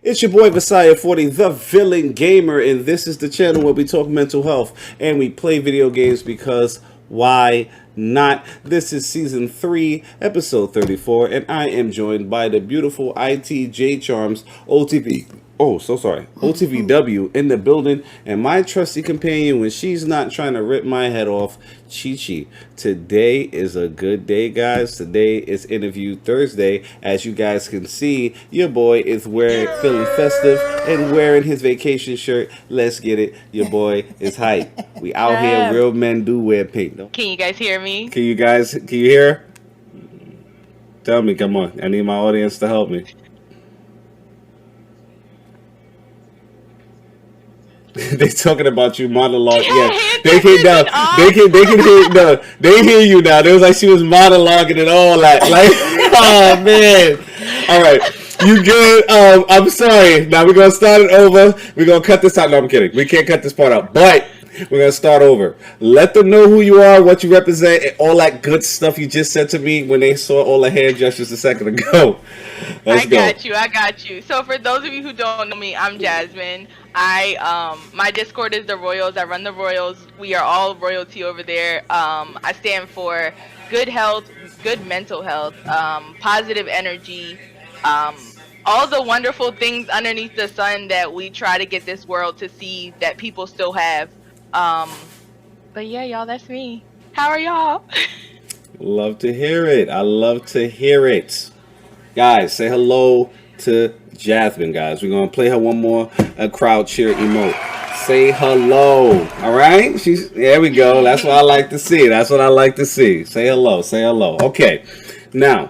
It's your boy Vessiah 40, the villain gamer, and this is the channel where we talk mental health and we play video games because why not? This is season 3, episode 34, and I am joined by the beautiful ITJ Charms OTV. Oh, so sorry. OTVW in the building, and my trusty companion when she's not trying to rip my head off, Chi Chi. Today is a good day, guys. Today is interview Thursday. As you guys can see, your boy is feeling festive and wearing his vacation shirt. Let's get it. Your boy is hype. We out here. Real men do wear pink. No? Can you guys hear me? Can you hear? Tell me, come on. I need my audience to help me. They talking about you monologue. Yeah, they can now. They can hear. No, they hear you now. It was like she was monologuing and all that. Like, oh man. All right, you good? I'm sorry. Now we're gonna start it over. We're gonna cut this out. No, I'm kidding. We can't cut this part out. But we're gonna start over. Let them know who you are, what you represent, and all that good stuff you just said to me when they saw all the hand gestures a second ago. I got you. So for those of you who don't know me, I'm Jasmine. My Discord is the Royals. I run the Royals. We are all royalty over there. I stand for good health, good mental health, positive energy, all the wonderful things underneath the sun that we try to get this world to see that people still have. But yeah, y'all, that's me. How are y'all? Love to hear it. I love to hear it. Guys, say hello to Jasmine, guys. We're going to play her one more crowd cheer emote. Say hello. All right? There we go. That's what I like to see. That's what I like to see. Say hello. Say hello. Okay. Now,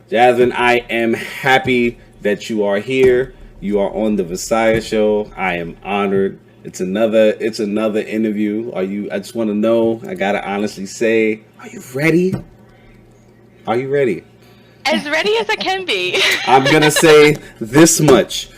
Jasmine, I am happy that you are here. You are on the Vessiah show. I am honored. It's another interview. I just want to know, I got to honestly say, are you ready? Are you ready? As ready as I can be. I'm going to say this much.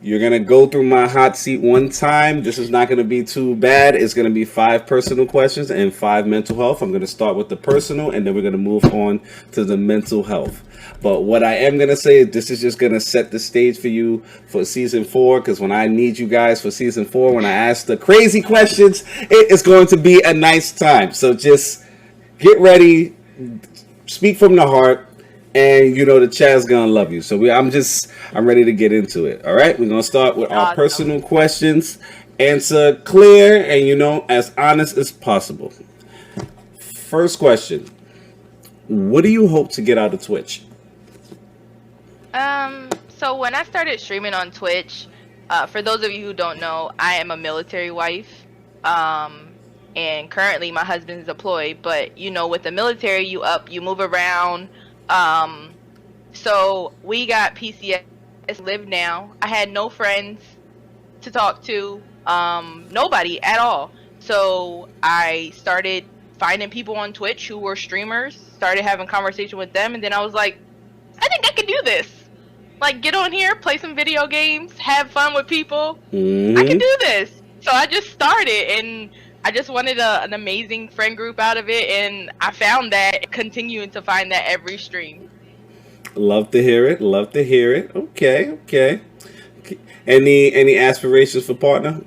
You're going to go through my hot seat one time. This is not going to be too bad. It's going to be 5 personal questions and 5 mental health. I'm going to start with the personal, and then we're going to move on to the mental health. But what I am going to say is this is just going to set the stage for you for season 4, because when I need you guys for season 4, when I ask the crazy questions, it is going to be a nice time. So just get ready, speak from the heart, and you know the chat's gonna love you. So I'm ready to get into it. All right, we're gonna start with our personal questions. Answer clear and as honest as possible. First question: what do you hope to get out of Twitch? So when I started streaming on Twitch, for those of you who don't know, I am a military wife. And currently my husband's deployed, but with the military, you move around. So we got PCS live now. I had no friends to talk to, nobody at all. So I started finding people on Twitch who were streamers, started having conversation with them, and then I was like, I think I can do this. Like, get on here, play some video games, have fun with people. I can do this. So I just started, and I just wanted an amazing friend group out of it, and I found that, continuing to find that every stream. Love to hear it. Love to hear it. Okay. Any aspirations for partner?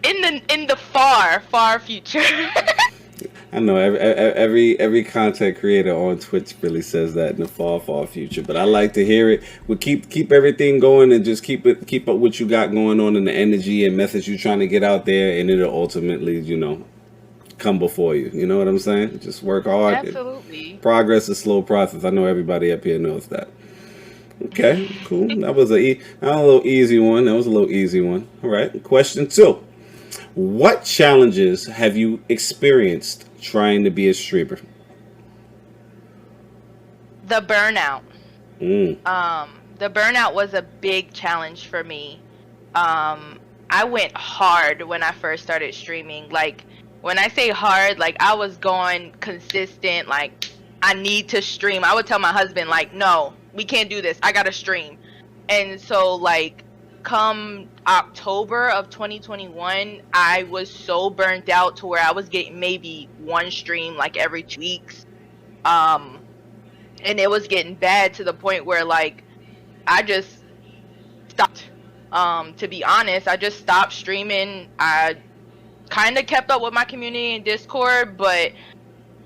In the far future. I know every content creator on Twitch really says that in the far future, but I like to hear it. We keep everything going and just keep up what you got going on and the energy and message you're trying to get out there, and it'll ultimately come before you. You know what I'm saying? Just work hard. Absolutely. Progress is a slow process. I know everybody up here knows that. Okay, cool. That was a little easy one. All right. Question 2. What challenges have you experienced trying to be a streamer? The burnout. The burnout was a big challenge for me. I went hard when I first started streaming. Like, when I say hard, like, I was going consistent. Like, I need to stream. I would tell my husband, like, no, we can't do this. I gotta stream. And so, like, come October of 2021, I was so burnt out to where I was getting maybe 1 stream like every 2 weeks. And it was getting bad to the point where, like, I just stopped. To be honest, I just stopped streaming. I kind of kept up with my community in Discord, but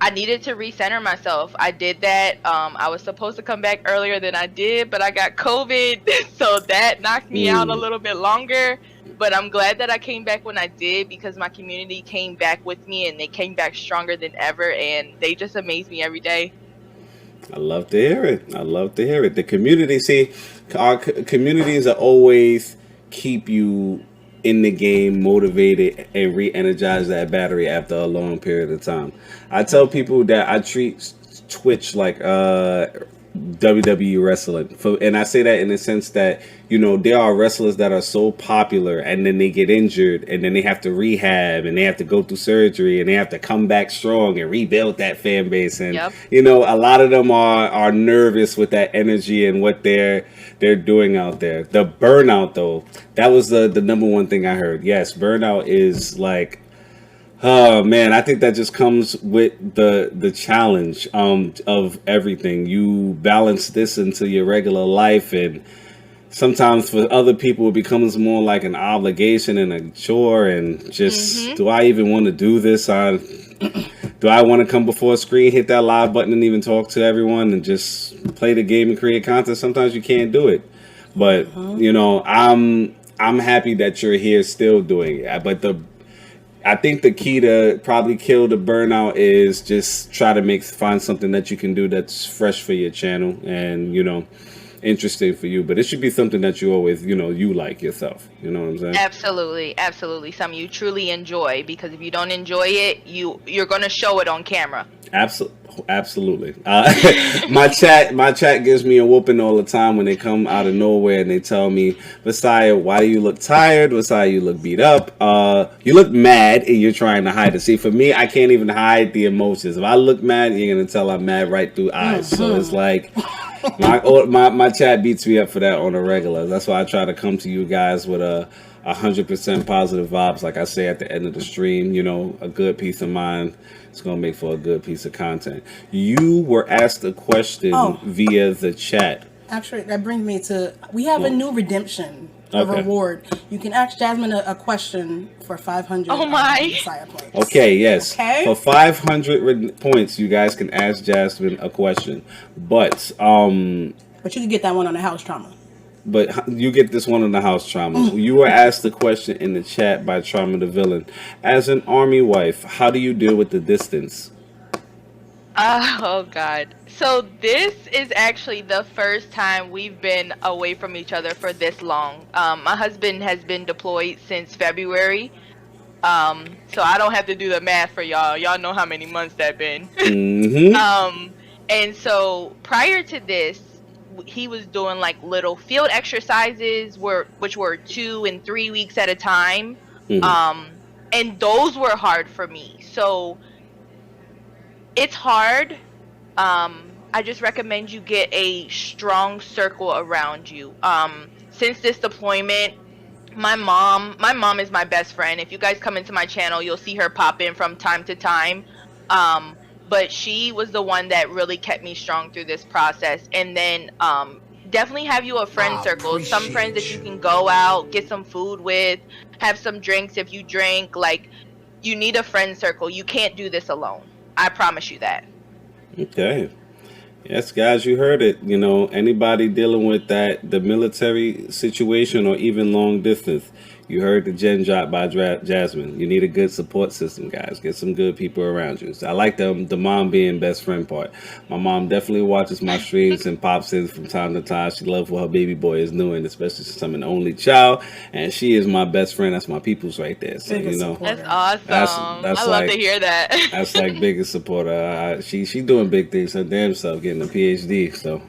I needed to recenter myself. I did that. I was supposed to come back earlier than I did, but I got COVID, so that knocked me out a Mm. little bit longer. But I'm glad that I came back when I did, because my community came back with me and they came back stronger than ever, and they just amaze me every day. I love to hear it. I love to hear it. The community, see, our communities are always keep you in the game, motivated, and re-energize that battery after a long period of time. I tell people that I treat Twitch like WWE wrestling. And I say that in the sense that, there are wrestlers that are so popular and then they get injured and then they have to rehab and they have to go through surgery and they have to come back strong and rebuild that fan base. And, Yep. a lot of them are nervous with that energy and what they're doing out there. The burnout, though, that was the number one thing I heard. Yes, burnout is like, oh man, I think that just comes with the challenge of everything. You balance this into your regular life, and sometimes for other people it becomes more like an obligation and a chore. And just, Mhm. do I even want to do this? Do I want to come before a screen, hit that live button, and even talk to everyone and just play the game and create content? Sometimes you can't do it, but I'm happy that you're here still doing it. But I think the key to probably kill the burnout is just try to find something that you can do that's fresh for your channel and, interesting for you. But it should be something that you always, you like yourself. You know what I'm saying? Absolutely, absolutely. Something you truly enjoy, because if you don't enjoy it, you're gonna show it on camera. Absolutely. My chat gives me a whooping all the time when they come out of nowhere and they tell me, Vessiah, why do you look tired? Vessiah, you look beat up. You look mad and you're trying to hide it. See, for me, I can't even hide the emotions. If I look mad, you're gonna tell I'm mad right through eyes. So it's like my chat beats me up for that on a regular. That's why I try to come to you guys with a 100% positive vibes. Like I say at the end of the stream, a good peace of mind. It's going to make for a good piece of content. You were asked a question via the chat. Actually, that brings me to, we have a new redemption, a reward. You can ask Jasmine a question for 500 Oh my. Vessiah points. Okay, yes. Okay. For 500 points, you guys can ask Jasmine a question. But you can get that one on the house trauma. But you get this one in the house, Trauma. You were asked the question in the chat by Trauma the Villain. As an army wife, how do you deal with the distance? Oh God. So this is actually the first time we've been away from each other for this long. My husband has been deployed since February. So I don't have to do the math for y'all. Y'all know how many months that been. Mm-hmm. And so prior to this, he was doing like little field exercises which were 2 and 3 weeks at a time. And those were hard for me. So it's hard. I just recommend you get a strong circle around you. Since this deployment, my mom is my best friend. If you guys come into my channel, you'll see her pop in from time to time. But she was the one that really kept me strong through this process. And then definitely have you a friend circle. Some friends that you can go out, get some food with, have some drinks if you drink. Like, you need a friend circle. You can't do this alone. I promise you that. Okay. Yes, guys, you heard it. Anybody dealing with the military situation or even long distance, you heard the gen drop by Jasmine. You need a good support system, guys. Get some good people around you. So I like the mom being best friend part. My mom definitely watches my streams and pops in from time to time. She loves what her baby boy is doing, especially since I'm an only child. And she is my best friend. That's my people's right there. So, That's awesome. That's I love to hear that. That's like biggest supporter. She doing big things her damn self, getting a PhD. So,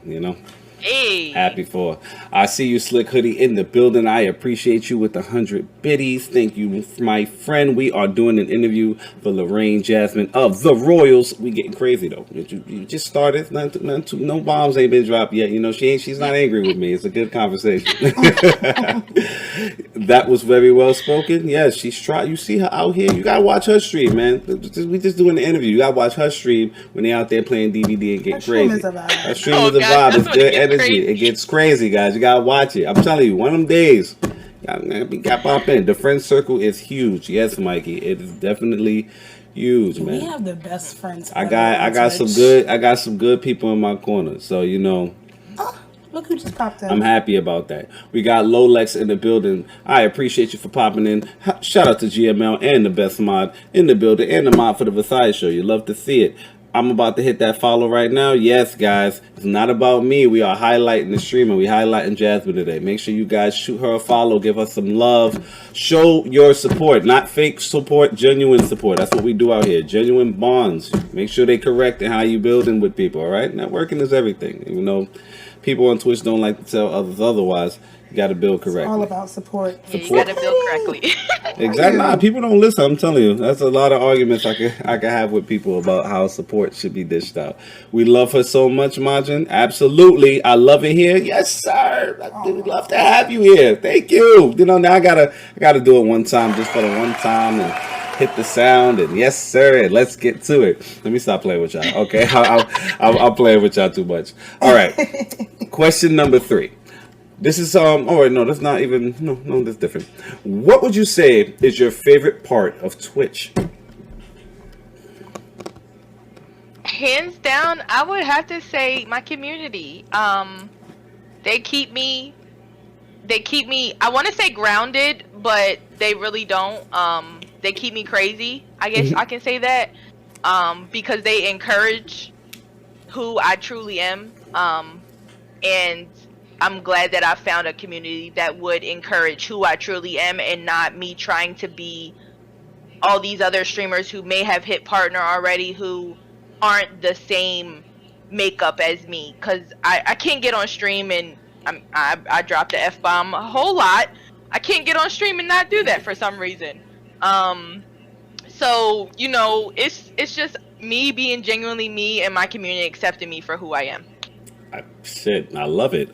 Hey. happy for her. I see you, Slick Hoodie, in the building. I appreciate you with 100 biddies. Thank you, my friend. We are doing an interview for LaReine Jasmin of the Royals. We getting crazy though. You just started. No bombs ain't been dropped yet. She's not angry with me. It's a good conversation. That was very well spoken. Yeah, she's trying. You see her out here. You gotta watch her stream, man. We just doing the interview. You gotta watch her stream when they out there playing DVD and getting crazy. Her stream is a vibe. energy. It gets crazy, guys. You gotta watch it. I'm telling you, one of them days, got pop in. The friend circle is huge. Yes, Mikey, it is definitely huge, man. We have the best friends. I got some good people in my corner. So look who just popped in. I'm happy about that. We got Lolex in the building. I appreciate you for popping in. Shout out to GML and the best mod in the building and the mod for the Vessiah show. You love to see it. I'm about to hit that follow right now. Yes, guys, it's not about me. We are highlighting the stream and we highlighting Jasmin today. Make sure you guys shoot her a follow, give her some love, show your support, not fake support, genuine support. That's what we do out here. Genuine bonds. Make sure they correct in how you building with people. All right, networking is everything. Even though people on Twitch don't like to tell others otherwise. You got to build correctly. It's all about support. Yeah, you got to build correctly. Exactly. Nah, people don't listen. I'm telling you, that's a lot of arguments I can have with people about how support should be dished out. We love her so much, Majin. Absolutely, I love it here. Yes, sir. We'd love to have you here. Thank you. Now I gotta do it one time, just for the one time, and hit the sound. And yes, sir. And let's get to it. Let me stop playing with y'all. Okay, I'll play with y'all too much. All right. Question number 3. This is no, that's not even no, that's different. What would you say is your favorite part of Twitch? Hands down, I would have to say my community. They keep me I want to say grounded, but they really don't. They keep me crazy. I guess I can say that. Because they encourage who I truly am. And I'm glad that I found a community that would encourage who I truly am and not me trying to be all these other streamers who may have hit partner already who aren't the same makeup as me. Because I can't get on stream and I dropped the F-bomb a whole lot. I can't get on stream and not do that for some reason. So, it's just me being genuinely me and my community accepting me for who I am. I love it.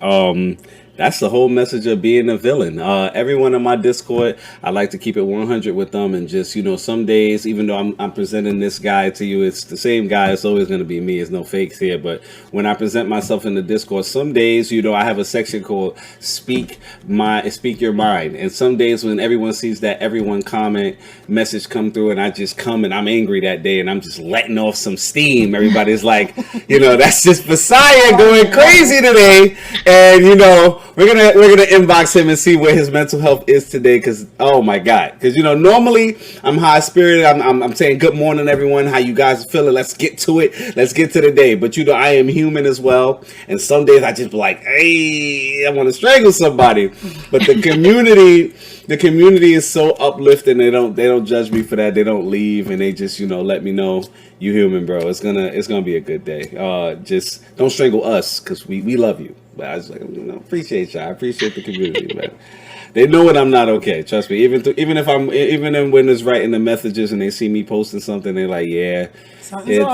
That's the whole message of being a villain. Everyone in my Discord, I like to keep it 100 with them, and just some days, even though I'm presenting this guy to you, it's the same guy. It's always going to be me. There's no fakes here. But when I present myself in the Discord, some days, I have a section called Speak Your Mind, and some days when everyone sees that everyone comment message come through, and I just come and I'm angry that day, and I'm just letting off some steam. Everybody's like, that's just Vessiah going crazy today, and we're gonna inbox him and see where his mental health is today. Cause oh my god, cause normally I'm high spirited. I'm saying good morning everyone. How you guys feeling? Let's get to it. Let's get to the day. But I am human as well. And some days I just be like, hey, I want to strangle somebody. But the community is so uplifting. They don't judge me for that. They don't leave, and they just let me know you human, bro. It's gonna be a good day. Just don't strangle us, cause we love you. But I was like, appreciate y'all. I appreciate the community, man. They know when I'm not okay. Trust me. Even when it's writing the messages and they see me posting something, they're like, yeah,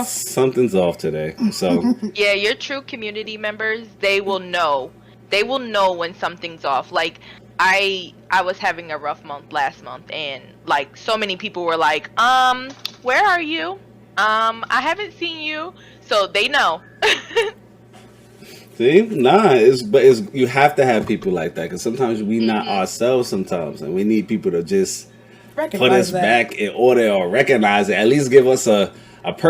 something's off today. So yeah, your true community members, they will know. They will know when something's off. Like I was having a rough month last month, and like so many people were like, where are you? I haven't seen you. So they know. See, you have to have people like that, because sometimes we not ourselves sometimes, and we need people to just put us back in order or recognize it. At least give us a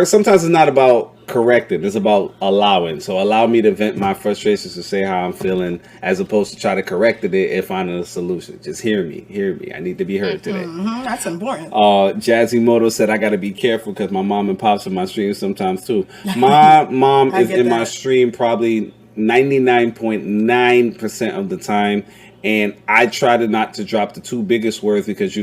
sometimes it's not about correcting, it's about allowing. So allow me to vent my frustrations, to say how I'm feeling, as opposed to try to correct it and find a solution. Just hear me. I need to be heard today. That's important. Jazzy Moto said I got to be careful because my mom and pops in my stream sometimes too. My mom is in my stream probably 99.9% of the time, and I try not to drop the two biggest words, because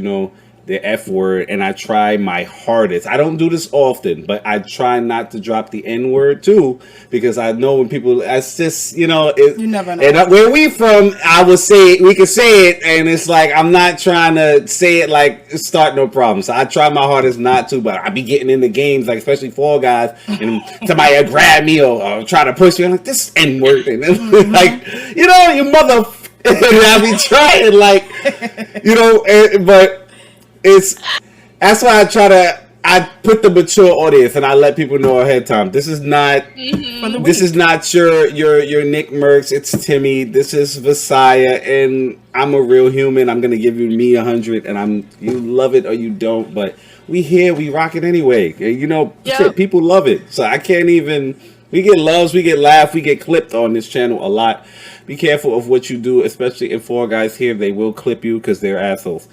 the F word, and I try my hardest. I don't do this often, but I try not to drop the N word too, because I know when people, that's just, you never know. And where we from, we can say it, and it's like, I'm not trying to say it like start no problem. So I try my hardest not to, but I be getting into games, like especially Fall Guys, and somebody will grab me or try to push me. I'm like, this N word, and like, your mother, and I be trying, like, but that's why I put the mature audience, and I let people know ahead of time. This is not. This is not your Nick Merckx. It's Timmy. This is Vessiah, and I'm a real human. I'm gonna give you me 100, and you love it or you don't. But we here, we rock it anyway. And shit, people love it. So I can't even. We get loves, we get laughed, we get clipped on this channel a lot. Be careful of what you do, especially in Fall Guys here. They will clip you because they're assholes.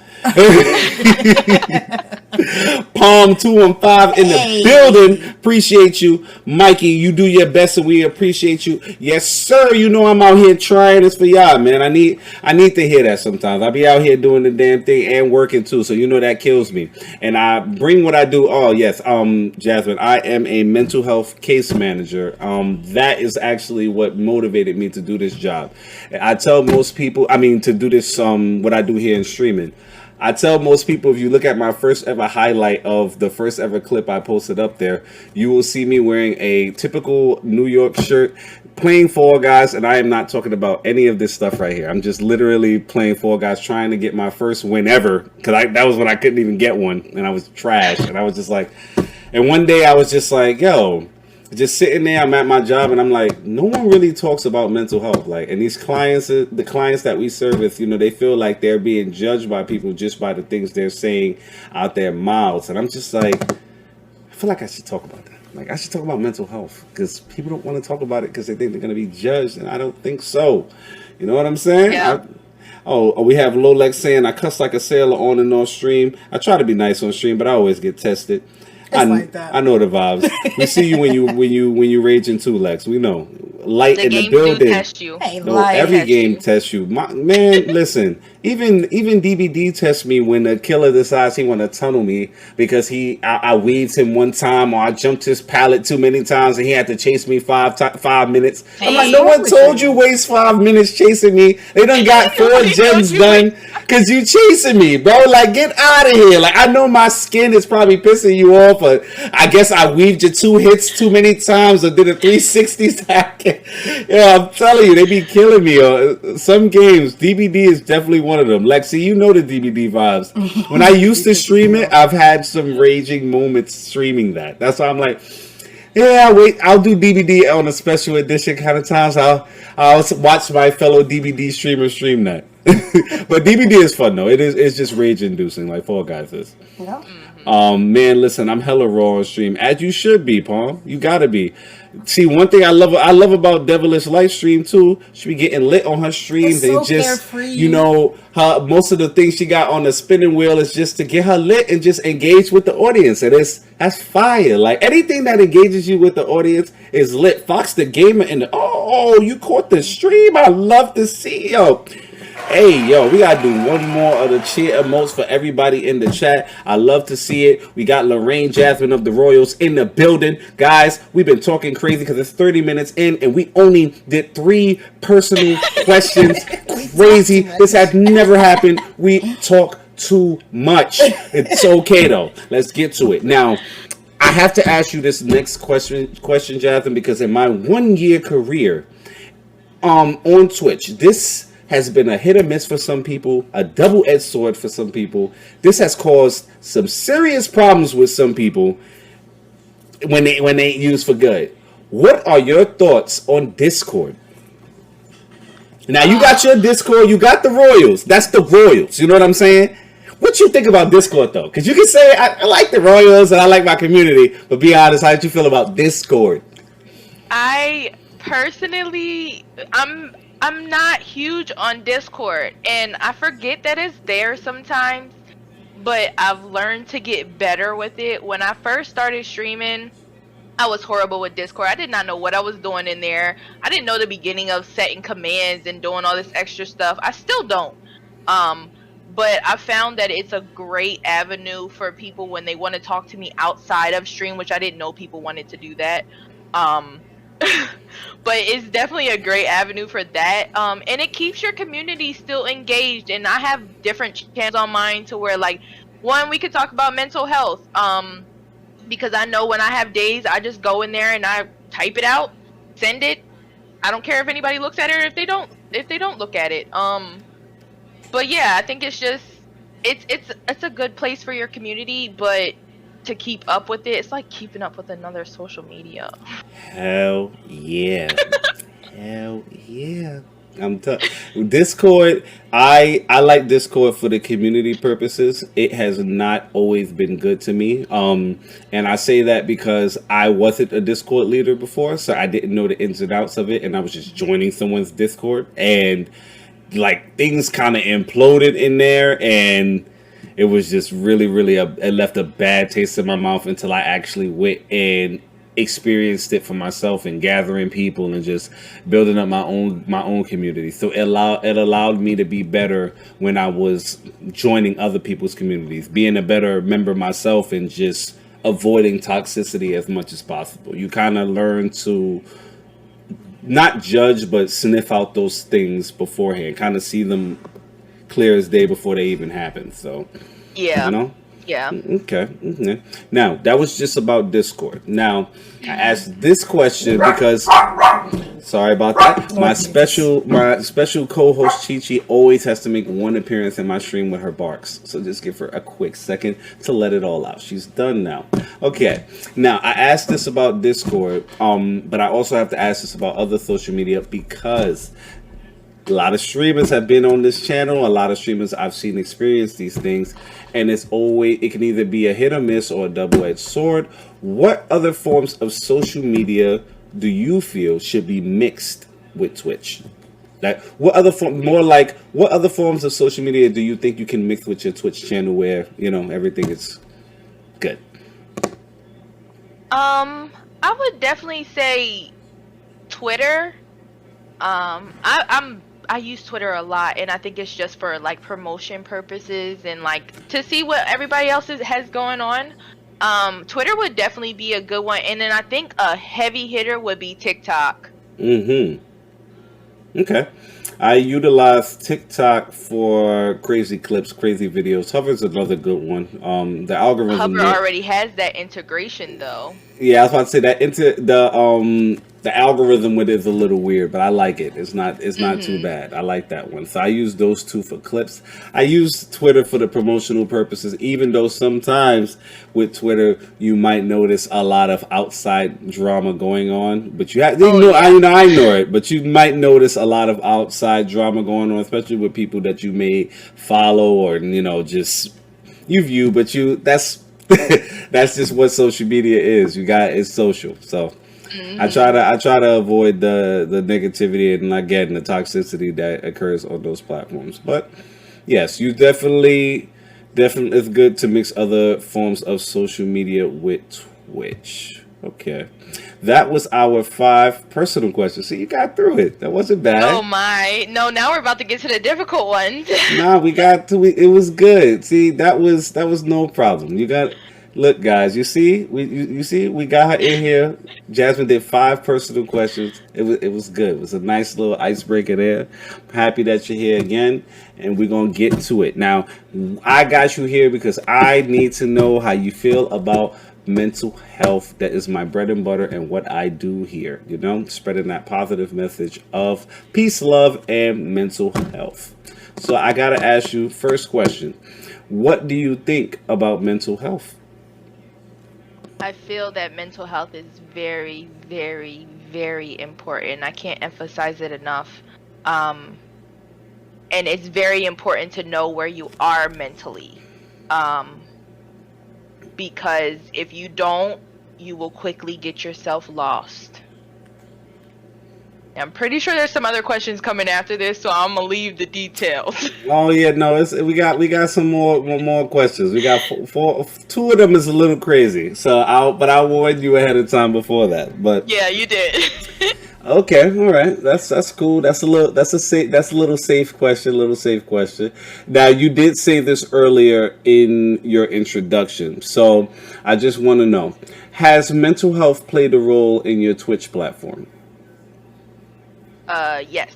Palm 215 in the building. Appreciate you. Mikey, you do your best and we appreciate you. Yes, sir. You know I'm out here trying this for y'all, man. I need to hear that sometimes. I be out here doing the damn thing and working too, so that kills me. And I bring what I do. Oh, yes, Jasmine, I am a mental health case manager. That is actually what motivated me to do this job. I tell most people, to do this, what I do here in streaming. I tell most people, if you look at my first ever highlight of the first ever clip I posted up there, you will see me wearing a typical New York shirt, playing Fall Guys, and I am not talking about any of this stuff right here. I'm just literally playing Fall Guys, trying to get my first win ever, because that was when I couldn't even get one, and I was trash, and I was just like, and one day I was just like, yo, just sitting there, I'm at my job, and I'm like, no one really talks about mental health. Like, and these clients, the clients that we service, they feel like they're being judged by people just by the things they're saying out their mouths. And I'm just like, I feel like I should talk about that. Like, I should talk about mental health because people don't want to talk about it because they think they're going to be judged, and I don't think so. You know what I'm saying? Yeah. We have Lolex saying, I cuss like a sailor on and off stream. I try to be nice on stream, but I always get tested. I know the vibes. We see you when you raging too, Lex. We know. Light in the building. Do test you. Hey, no, every game tests you. Man, listen. Even DBD tests me when the killer decides he want to tunnel me because I weaved him one time, or I jumped his pallet too many times and he had to chase me 5 minutes. I'm like, no one told you waste 5 minutes chasing me. They done got 4 gens done because you chasing me, bro. Like, get out of here. Like, I know my skin is probably pissing you off, but I guess I weaved your 2 hits too many times or did a 360 stack. Yeah, I'm telling you, they be killing me. Some games, DBD is definitely one of them. Lexi, you know the DBD vibes. When I used to stream it, I've had some raging moments streaming that. That's why I'm like, yeah, I'll do DBD on a special edition kind of times. I'll watch my fellow DBD streamers stream that. But DBD is fun though. It's just rage inducing like Fall Guys is. Yeah. Man, listen, I'm hella raw on stream, as you should be, Palm. You gotta be. See, one thing I love about Devilish Light stream too. She be getting lit on her streams so and just carefree. her most of the things she got on the spinning wheel is just to get her lit and just engage with the audience, and that's fire. Like, anything that engages you with the audience is lit. Fox the Gamer and you caught the stream. I love to see yo. Hey, yo, we gotta do one more of the cheer emotes for everybody in the chat. I love to see it. We got LaReine Jasmin of the Royals in the building. Guys, we've been talking crazy because it's 30 minutes in and we only did 3 personal questions. Crazy. This has never happened. We talk too much. It's okay, though. Let's get to it. Now, I have to ask you this next question, Jasmin, because in my 1-year career on Twitch, this has been a hit or miss for some people, a double-edged sword for some people. This has caused some serious problems with some people when they ain't used for good. What are your thoughts on Discord? Now, you got your Discord, you got the Royals. That's the Royals, you know what I'm saying? What you think about Discord, though? Because you can say, I like the Royals and I like my community, but be honest, how did you feel about Discord? I personally, I'm not huge on Discord, and I forget that it's there sometimes, but I've learned to get better with it. When I first started streaming, I was horrible with Discord. I did not know what I was doing in there. I didn't know the beginning of setting commands and doing all this extra stuff. I still don't. But I found that it's a great avenue for people when they want to talk to me outside of stream, which I didn't know people wanted to do that. But it's definitely a great avenue for that, and it keeps your community still engaged. And I have different channels on mine to where, like, one, we could talk about mental health, because I know when I have days, I just go in there and I type it out, send it. I don't care if anybody looks at it or if they don't look at it. But yeah, I think it's just it's a good place for your community, but to keep up with it. It's like keeping up with another social media. Hell yeah. Hell yeah. Discord. I like Discord for the community purposes. It has not always been good to me. And I say that because I wasn't a Discord leader before, so I didn't know the ins and outs of it, and I was just joining someone's Discord, and like things kind of imploded in there, and it was just really it left a bad taste in my mouth until I actually went and experienced it for myself and gathering people and just building up my own community. So it allowed me to be better when I was joining other people's communities, being a better member myself, and just avoiding toxicity as much as possible. You kind of learn to not judge but sniff out those things beforehand, kind of see them clear as day before they even happen. So, you Yeah. know. Yeah. Okay. Okay. Now that was just about Discord. Now I asked this question because sorry about that. My special co-host Chi Chi always has to make one appearance in my stream with her barks. So just give her a quick second to let it all out. She's done now. Okay. Now I asked this about Discord, but I also have to ask this about other social media because a lot of streamers have been on this channel. A lot of streamers I've seen experience these things, and it can either be a hit or miss or a double-edged sword. What other forms of social media do you feel should be mixed with Twitch? Like, what other forms of social media do you think you can mix with your Twitch channel where everything is good? I would definitely say Twitter. I use Twitter a lot, and I think it's just for like promotion purposes and like to see what everybody else has going on. Twitter would definitely be a good one, and then I think a heavy hitter would be TikTok. Mm-hmm. Okay. I utilize TikTok for crazy clips, crazy videos. Hover's another good one. The algorithm Hover there. already has that integration though. Yeah, I was about to say that into the algorithm with it is a little weird, but I like it. It's not too Mhm. bad. I like that one. So I use those two for clips. I use Twitter for the promotional purposes, even though sometimes with Twitter you might notice a lot of outside drama going on. But Oh yeah. I ignore it. But you might notice a lot of outside drama going on, especially with people that you may follow or just you view. But that's that's just what social media is. It's social. So I try Mhm. to I try to avoid the negativity and again the toxicity that occurs on those platforms. But yes, you definitely it's good to mix other forms of social media with Twitch. Okay. That was our 5 personal questions. See, you got through it. That wasn't Oh bad. my. No, now we're about to get to the difficult ones. Nah, we got to. It was good. See, that was no problem. You got. Look, guys. You see, we got her in here. Jasmine did 5 personal questions. It was good. It was a nice little icebreaker there. I'm happy that you're here again, and we're gonna get to it now. I got you here because I need to know how you feel about mental health. That is my bread and butter and what I do here. Spreading that positive message of peace, love, and mental health. So I gotta ask you first question. What do you think about mental health? I feel that mental health is very, very, very important. I can't emphasize it enough. Um, and it's very important to know where you are mentally. Um, because if you don't, you will quickly get yourself lost. I'm pretty sure there's some other questions coming after this, so I'm gonna leave the details. Oh yeah, no, we got some more questions. We got four. 2 of them is a little crazy. So I'll warn you ahead of time before that. But Yeah, you did. okay, all right. That's cool. That's a little safe question. Little safe question. Now you did say this earlier in your introduction, so I just want to know: has mental health played a role in your Twitch platform? Yes.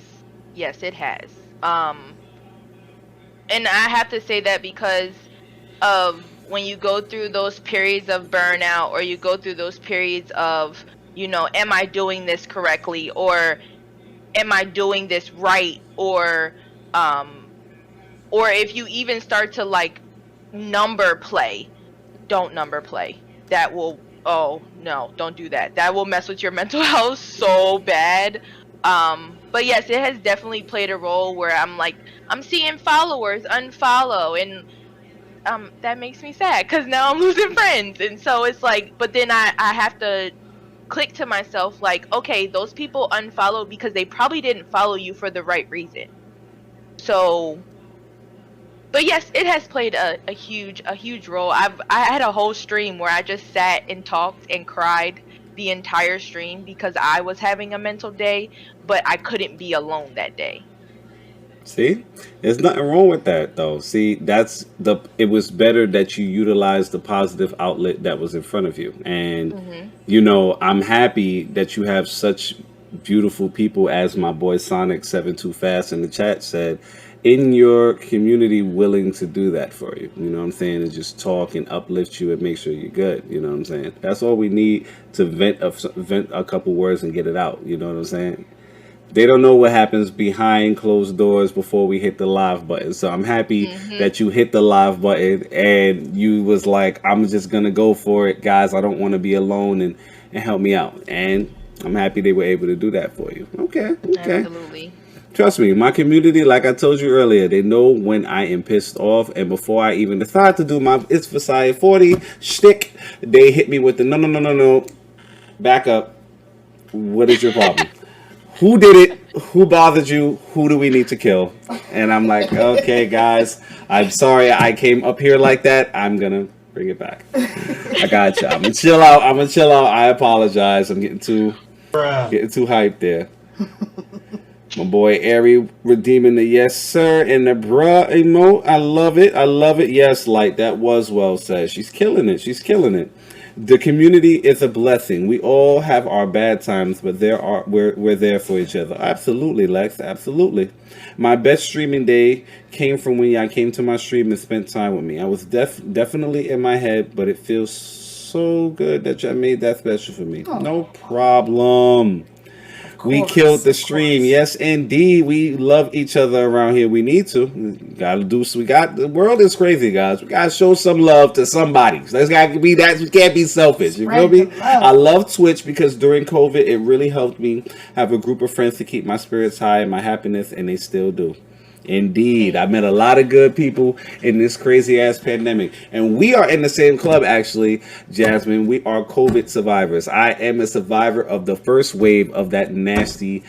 Yes, it has. Um, and I have to say that because of when you go through those periods of burnout or you go through those periods of, am I doing this correctly or am I doing this right um or if you even start to like number play, don't number play. That will, oh no, don't do that. That will mess with your mental health so bad. But yes, it has definitely played a role where I'm like, I'm seeing followers unfollow, and that makes me sad because now I'm losing friends. And so it's like, but then I have to click to myself like, okay, those people unfollowed because they probably didn't follow you for the right reason. So, but yes, it has played a huge role. I had a whole stream where I just sat and talked and cried the entire stream because I was having a mental day, but I couldn't be alone that day. See, there's nothing wrong with that, though. See, it was better that you utilized the positive outlet that was in front of you. And, I'm happy that you have such beautiful people, as my boy Sonic72Fast in the chat said, in your community willing to do that for you. You know what I'm saying? And just talk and uplift you and make sure you're good. You know what I'm saying? That's all we need to vent a couple words and get it out. You know what I'm saying? They don't know what happens behind closed doors before we hit the live button. So I'm happy that you hit the live button and you was like, I'm just going to go for it, guys. I don't want to be alone and help me out. And I'm happy they were able to do that for you. Okay. Absolutely. Trust me, my community, like I told you earlier, they know when I am pissed off. And before I even decide to do my It's Vessiah 40 shtick, they hit me with the no. Back up. What is your problem? Who did it? Who bothered you? Who do we need to kill? And I'm like, okay, guys, I'm sorry I came up here like that. I'm going to bring it back. I got you. I'm going to chill out. I apologize. I'm getting too hyped there. My boy Ari redeeming the yes, sir, and the bruh emote. I love it. Yes, Light, that was well said. She's killing it. The community is a blessing. We all have our bad times, but we're there for each other. Absolutely, Lex. Absolutely. My best streaming day came from when y'all came to my stream and spent time with me. I was definitely in my head, but it feels so good that y'all made that special for me. Oh. No problem. We killed the stream. Yes, indeed. We love each other around here. We need to. The world is crazy, guys. We gotta show some love to somebody. So we can't be selfish. You feel me? I love Twitch because during COVID, it really helped me have a group of friends to keep my spirits high and my happiness, and they still do. Indeed. I met a lot of good people in this crazy ass pandemic. And we are in the same club, actually, Jasmine. We are COVID survivors. I am a survivor of the first wave of that nasty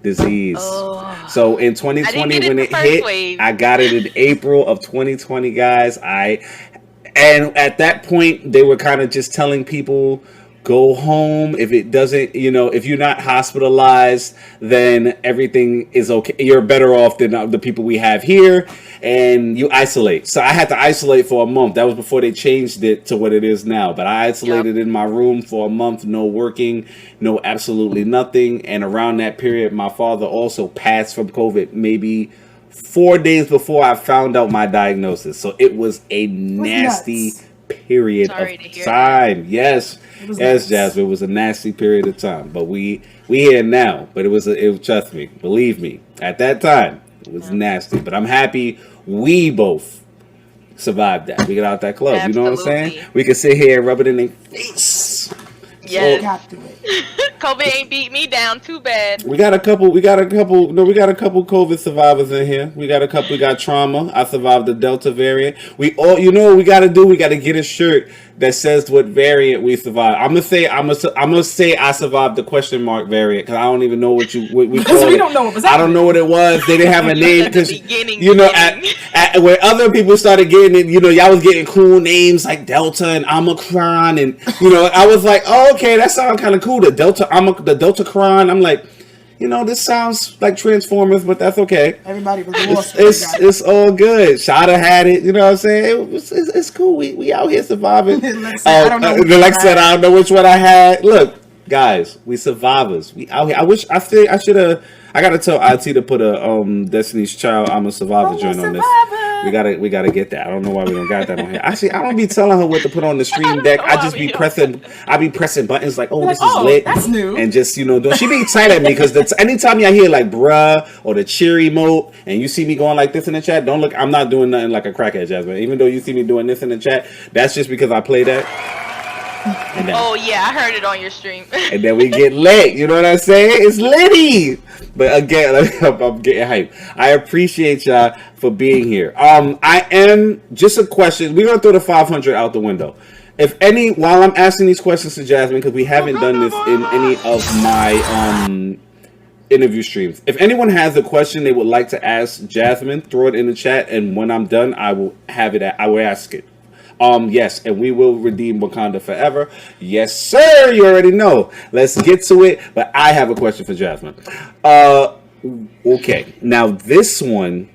disease. Oh. So in 2020, when it hit, I got it in April of 2020, guys. And at that point, they were kind of just telling people, go home. If it doesn't, if you're not hospitalized, then everything is okay. You're better off than the people we have here, and you isolate. So I had to isolate for a month. That was before they changed it to what it is now. But I isolated in my room for a month, no working, no absolutely nothing. And around that period, my father also passed from COVID maybe 4 days before I found out my diagnosis. So it was a nasty period of time. Yes. Yes, Jasmine, it was a nasty period of time, but we here now. But it was trust me, believe me, at that time it was nasty. But I'm happy we both survived that. We got out that club. Absolutely. You know what I'm saying? We could sit here and rub it in their face. Yes. COVID ain't beat me down too bad. We got a couple COVID survivors in here. We got trauma. I survived the Delta variant. We all, what we gotta do? We gotta get a shirt that says what variant we survived. I'm gonna say I survived the question mark variant because I don't even know what we call it. We don't know what was happening. I don't know what it was. They didn't have a name because at where other people started getting it, y'all was getting cool names like Delta and Omicron, and I was like, oh, okay, that sounds kind of cool. The Deltacron. I'm like, this sounds like Transformers, but that's okay. Everybody was lost. It's all good. Shada had it. You know what I'm saying? It's cool. We out here surviving. Lex said, I don't know which one I had. Look, guys, we survivors. We out here. I gotta tell IT to put a Destiny's Child I'm a Survivor joint on this. We gotta get that. I don't know why we don't got that on here. Actually, I don't be telling her what to put on the stream deck. I just be pressing. I be pressing buttons like, oh, this is lit. That's new. And just she be excited at me because anytime y'all hear like bruh or the cheer emote, and you see me going like this in the chat, don't look. I'm not doing nothing like a crackhead, Jasmine. Even though you see me doing this in the chat, that's just because I play that. Then, oh yeah, I heard it on your stream. And then we get lit. You know what I'm saying? It's litty. But again, I'm getting hyped. I appreciate y'all for being here. I am just a question. We're gonna throw the 500 out the window. If any, while I'm asking these questions to Jasmine, because we haven't done this in any of my interview streams. If anyone has a question they would like to ask Jasmine, throw it in the chat, and when I'm done, I will have it. I will ask it. Yes, and we will redeem Wakanda forever. Yes, sir. You already know. Let's get to it. But I have a question for Jasmine. Okay. Now this one,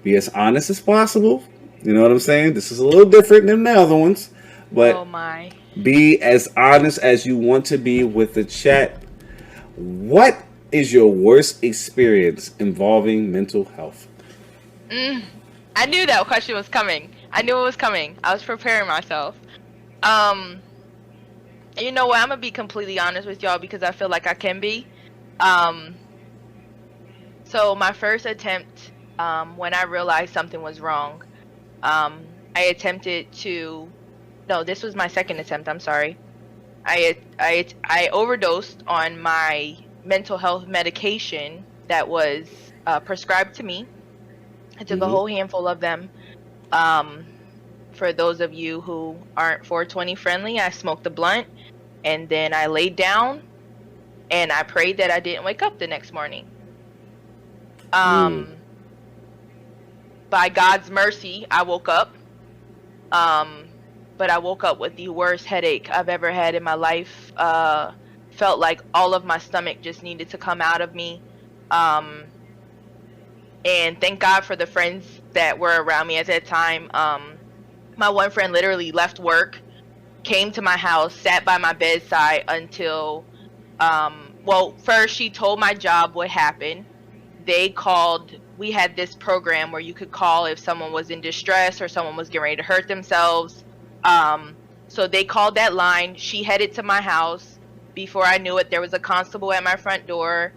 be as honest as possible. You know what I'm saying? This is a little different than the other ones. But oh my. Be as honest as you want to be with the chat. What is your worst experience involving mental health? I knew that question was coming. I knew it was coming. I was preparing myself. You know what? I'm gonna be completely honest with y'all because I feel like I can be. So my first attempt, when I realized something was wrong, I attempted to. No, this was my second attempt. I'm sorry. I overdosed on my mental health medication that was prescribed to me. I took a whole handful of them. For those of you who aren't 420 friendly, I smoked a blunt and then I laid down and I prayed that I didn't wake up the next morning. By God's mercy, I woke up. But I woke up with the worst headache I've ever had in my life. Felt like all of my stomach just needed to come out of me. And thank God for the friends that were around me at that time. My one friend literally left work, came to my house, sat by my bedside until, first she told my job what happened. They called, we had this program where you could call if someone was in distress or someone was getting ready to hurt themselves. So they called that line. She headed to my house. Before I knew it, there was a constable at my front door.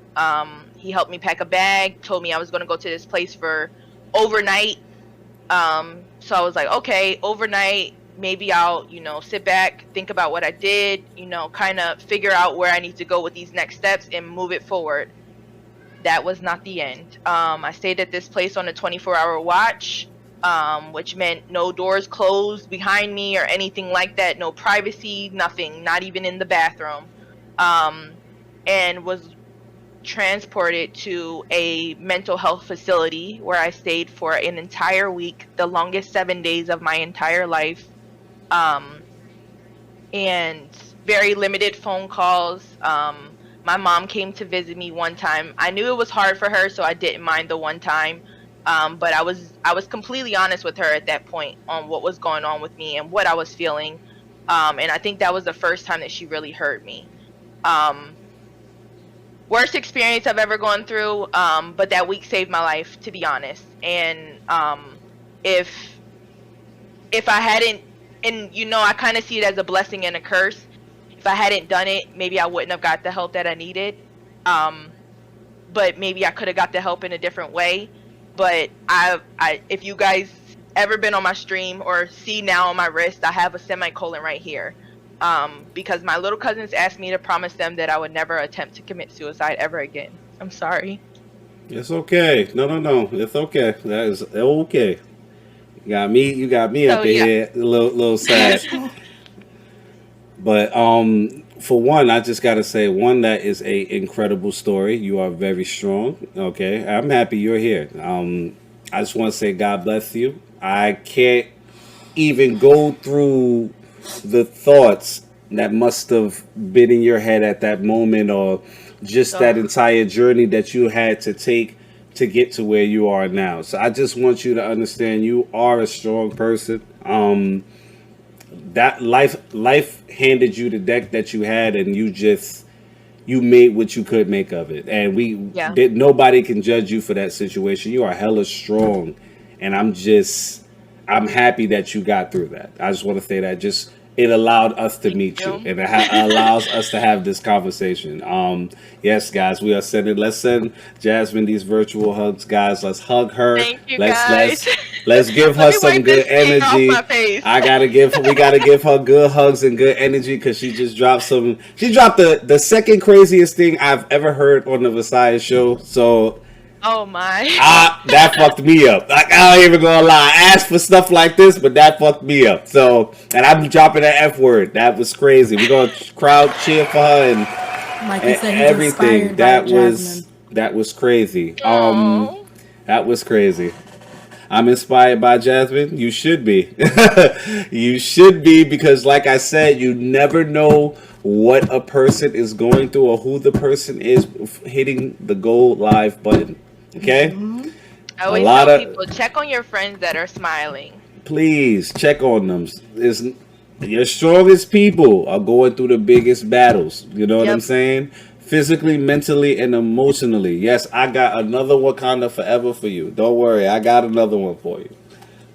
He helped me pack a bag, told me I was going to go to this place for overnight. So I was like, okay, overnight, maybe I'll, sit back, think about what I did, kind of figure out where I need to go with these next steps and move it forward. That was not the end. I stayed at this place on a 24-hour watch, which meant no doors closed behind me or anything like that, no privacy, nothing, not even in the bathroom, and was transported to a mental health facility where I stayed for an entire week, the longest 7 days of my entire life, and very limited phone calls. My mom came to visit me one time. I knew it was hard for her, so I didn't mind the one time, but I was completely honest with her at that point on what was going on with me and what I was feeling, and I think that was the first time that she really heard me. Worst experience I've ever gone through, but that week saved my life, to be honest. And if I hadn't, and I kind of see it as a blessing and a curse. If I hadn't done it, maybe I wouldn't have got the help that I needed. But maybe I could have got the help in a different way. But if you guys ever been on my stream or see now on my wrist, I have a semicolon right here. Because my little cousins asked me to promise them that I would never attempt to commit suicide ever again. I'm sorry. It's okay. No. It's okay. That is okay. You got me up in here a little sad. But for one, I just gotta say, that is a incredible story. You are very strong. Okay. I'm happy you're here. I just want to say God bless you. I can't even go through the thoughts that must have been in your head at that moment, or just that entire journey that you had to take to get to where you are now. So I just want you to understand you are a strong person. That life handed you the deck that you had, and you made what you could make of it. And nobody can judge you for that situation. You are hella strong, and I'm just I'm happy that you got through that. I just want to say that just it allowed us to meet you, and it allows us to have this conversation. Yes, guys, we are sending. Let's send Jasmine these virtual hugs, guys. Let's hug her. Thank you, guys. Let's give her some good energy. We gotta give her good hugs and good energy because she just dropped some. She dropped the second craziest thing I've ever heard on the Vessiah show. So. Oh my! That fucked me up. Like, I ain't even gonna lie. I asked for stuff like this, but that fucked me up. So, and I'm dropping that F word. That was crazy. We're gonna crowd cheer for her and everything. That was crazy. That was crazy. I'm inspired by Jasmine. You should be. You should be, because, like I said, you never know what a person is going through or who the person is hitting the go live button. Okay? Mm-hmm. I always tell people, check on your friends that are smiling. Please, check on them. Your strongest people are going through the biggest battles. You know what I'm saying? Physically, mentally, and emotionally. Yes, I got another Wakanda Forever for you. Don't worry, I got another one for you.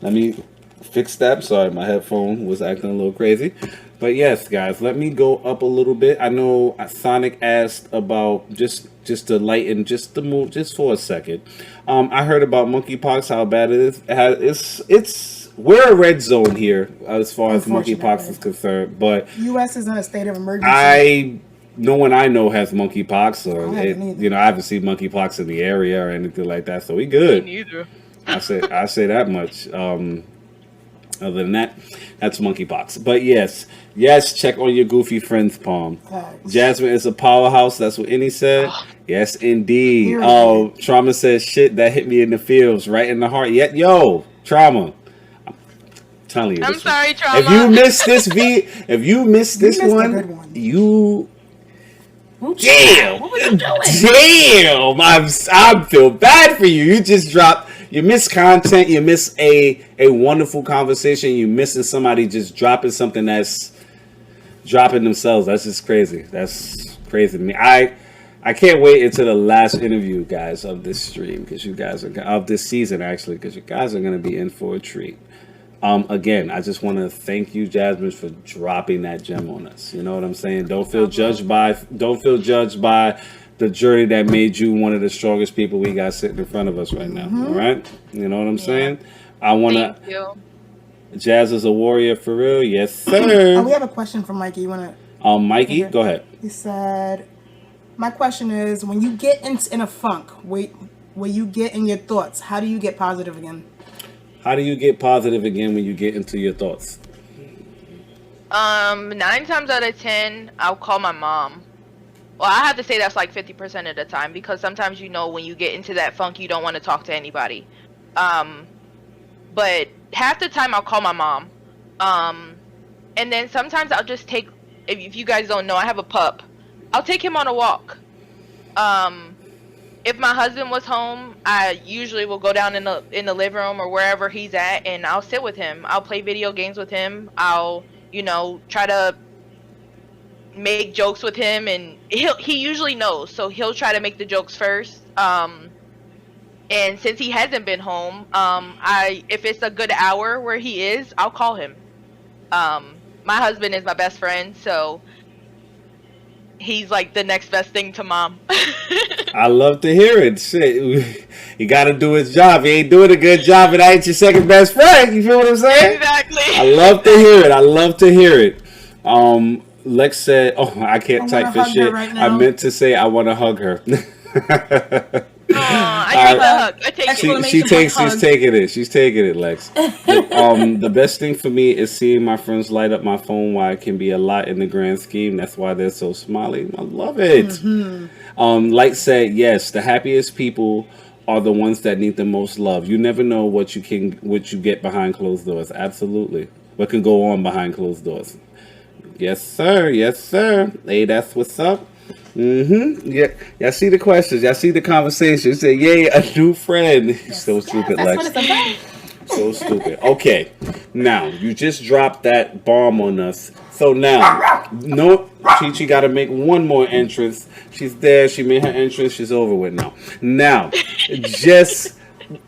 Let me fix that. Sorry, my headphone was acting a little crazy. But yes, guys, let me go up a little bit. I know Sonic asked about just to lighten just the mood just for a second. I heard about monkeypox, how bad it is. We're a red zone here as far as monkeypox is concerned, but U.S. is in a state of emergency. No one I know has monkeypox, or I haven't seen monkeypox in the area or anything like that, so we good. Me neither. I say that much. Other than that, that's monkeypox. But yes, check on your goofy friend's palm. Jasmine is a powerhouse. That's what Innie said. Yes, indeed. Oh, Trauma says, shit, that hit me in the feels, right in the heart. Yo, Trauma. I'm telling you. I'm sorry, Trauma. If you missed this one, you... Damn! What was you doing? Damn! I feel bad for you. You just dropped... You miss content. You miss a wonderful conversation. You missing somebody just dropping something that's dropping themselves. That's just crazy. That's crazy to me. I can't wait until the last interview, guys, of this stream, because you guys are of this season actually, because you guys are going to be in for a treat. Again, I just want to thank you, Jasmine, for dropping that gem on us. You know what I'm saying? Don't feel judged by the journey that made you one of the strongest people we got sitting in front of us right now. All right? You know what I'm saying? I want to... Jazz is a warrior for real. Yes, sir. We have a question from Mikey. You want to... Mikey, go ahead. He said, my question is, when you get in a funk, where you get in your thoughts, how do you get positive again? How do you get positive again when you get into your thoughts? 9 times out of 10, I'll call my mom. Well, I have to say that's like 50% of the time, because sometimes, when you get into that funk, you don't want to talk to anybody. But half the time I'll call my mom. And then sometimes I'll just take, if you guys don't know, I have a pup. I'll take him on a walk. If my husband was home, I usually will go down in the living room or wherever he's at, and I'll sit with him. I'll play video games with him. I'll, try to make jokes with him, and he usually knows, so he'll try to make the jokes first. And since he hasn't been home, if it's a good hour where he is, I'll call him. My husband is my best friend, so he's like the next best thing to mom. I love to hear it. Shit, he got to do his job. He ain't doing a good job, and I ain't your second best friend. You feel what I'm saying? Exactly. I love to hear it. Lex said, "Oh, I can't type this shit. Right, I meant to say I want to hug her." I take the hug. She's taking it, Lex. The best thing for me is seeing my friends light up my phone. Why it can be a lot in the grand scheme. That's why they're so smiley. I love it. Mm-hmm. Light said, yes, the happiest people are the ones that need the most love. You never know what you get behind closed doors. Absolutely, what can go on behind closed doors. Yes, sir. Yes, sir. Hey, that's what's up. Mm-hmm. Yeah. Y'all see the questions. Y'all see the conversation. You say, yay, a new friend. Yes. So stupid, Lex. So stupid. Okay. Now, you just dropped that bomb on us. So now, no, Chi-Chi got to make one more entrance. She's there. She made her entrance. She's over with now. Now, just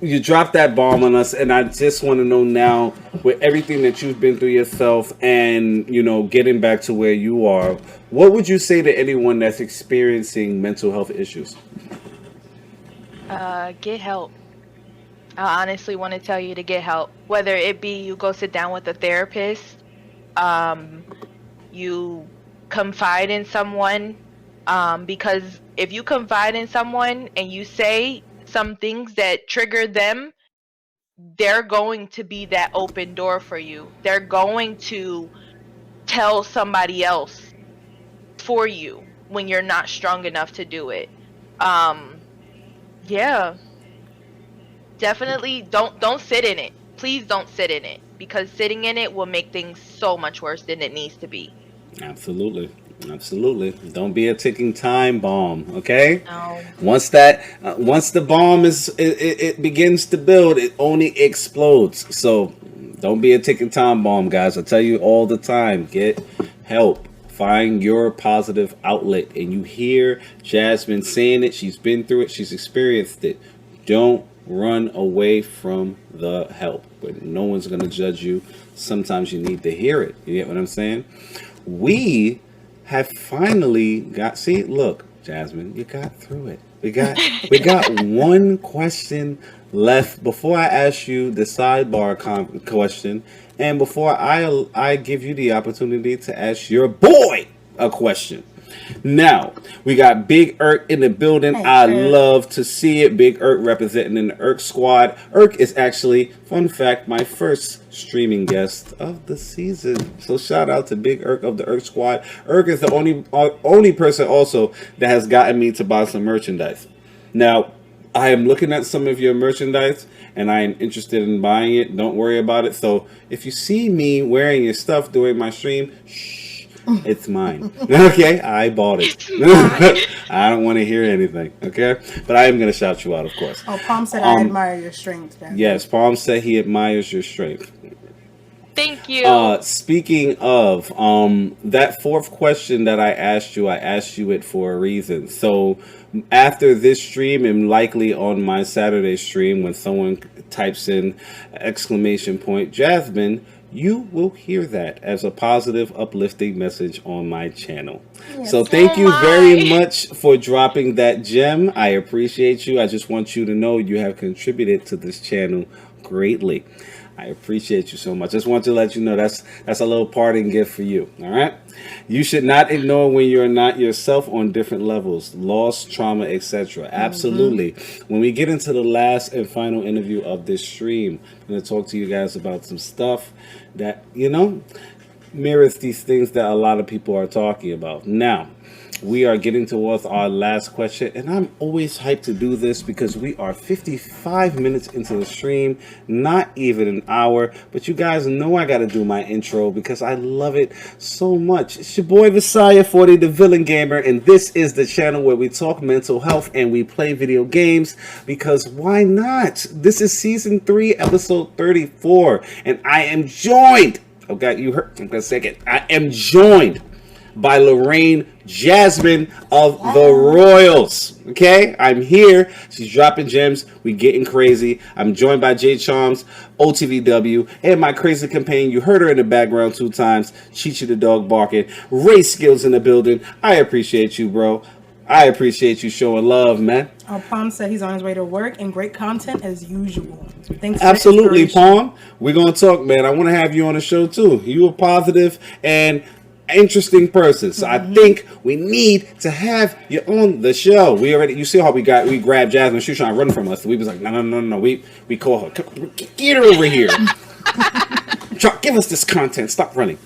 you dropped that bomb on us, and I just want to know now, with everything that you've been through yourself, and getting back to where you are, what would you say to anyone that's experiencing mental health issues? Get help. I honestly want to tell you to get help. Whether it be you go sit down with a therapist, um, you confide in someone, because if you confide in someone and you say some things that trigger them, they're going to be that open door for you. They're going to tell somebody else for you when you're not strong enough to do it. Um, yeah, definitely don't sit in it. Please don't sit in it, because sitting in it will make things so much worse than it needs to be. Absolutely. Absolutely. Don't be a ticking time bomb, okay? No. Once the bomb it begins to build, it only explodes. So don't be a ticking time bomb, guys. I tell you all the time, get help. Find your positive outlet. And you hear Jasmine saying it. She's been through it. She's experienced it. Don't run away from the help. But no one's going to judge you. Sometimes you need to hear it. You get what I'm saying? We have finally got. See, look, Jasmine, you got through it. We got one question left before I ask you the sidebar question, and before I give you the opportunity to ask your boy a question. Now, we got Big Irk in the building. I love to see it. Big Irk representing in the Irk squad. Irk is actually, fun fact, my first streaming guest of the season. So shout out to Big Irk of the Irk squad. Irk is the only person also that has gotten me to buy some merchandise. Now, I am looking at some of your merchandise and I am interested in buying it. Don't worry about it. So if you see me wearing your stuff during my stream, shh. It's mine. Okay, I bought it. I don't want to hear anything. Okay, but I am going to shout you out, of course. Oh, Palm said I admire your strength. Ben. Yes, Palm said he admires your strength. Thank you. Speaking of that fourth question that I asked you it for a reason. So after this stream, and likely on my Saturday stream, when someone types in exclamation point Jasmine, you will hear that as a positive, uplifting message on my channel. Yes. So thank you very much for dropping that gem. I appreciate you. I just want you to know you have contributed to this channel greatly. I appreciate you so much. Just want to let you know that's a little parting gift for you. All right. You should not ignore when you're not yourself on different levels, loss, trauma, etc. Absolutely. When we get into the last and final interview of this stream, I'm going to talk to you guys about some stuff that, mirrors these things that a lot of people are talking about. Now, we are getting towards our last question, and I'm always hyped to do this because we are 55 minutes into the stream, not even an hour, but you guys know I got to do my intro because I love it so much. It's your boy Vessiah 40, the Villain Gamer, and this is the channel where we talk mental health and we play video games, because why not? This is season 3, episode 34, and I am joined, okay, you heard, I'm gonna say it, I am joined by LaReine Jasmin of the Royals. Okay, I'm here. She's dropping gems. We getting crazy. I'm joined by J Charms, OTVW, and my crazy companion. You heard her in the background 2 times. Chichi the dog barking. Ray Skills in the building. I appreciate you, bro. I appreciate you showing love, man. Palm said he's on his way to work, and great content as usual. Thanks. Absolutely, Palm. We're gonna talk, man. I want to have you on the show too. You are positive and interesting person, so I think we need to have you on the show. You see how we grabbed Jasmine. She was trying to run from us. We was like, no. We call her. Get her over here. Give us this content. Stop running.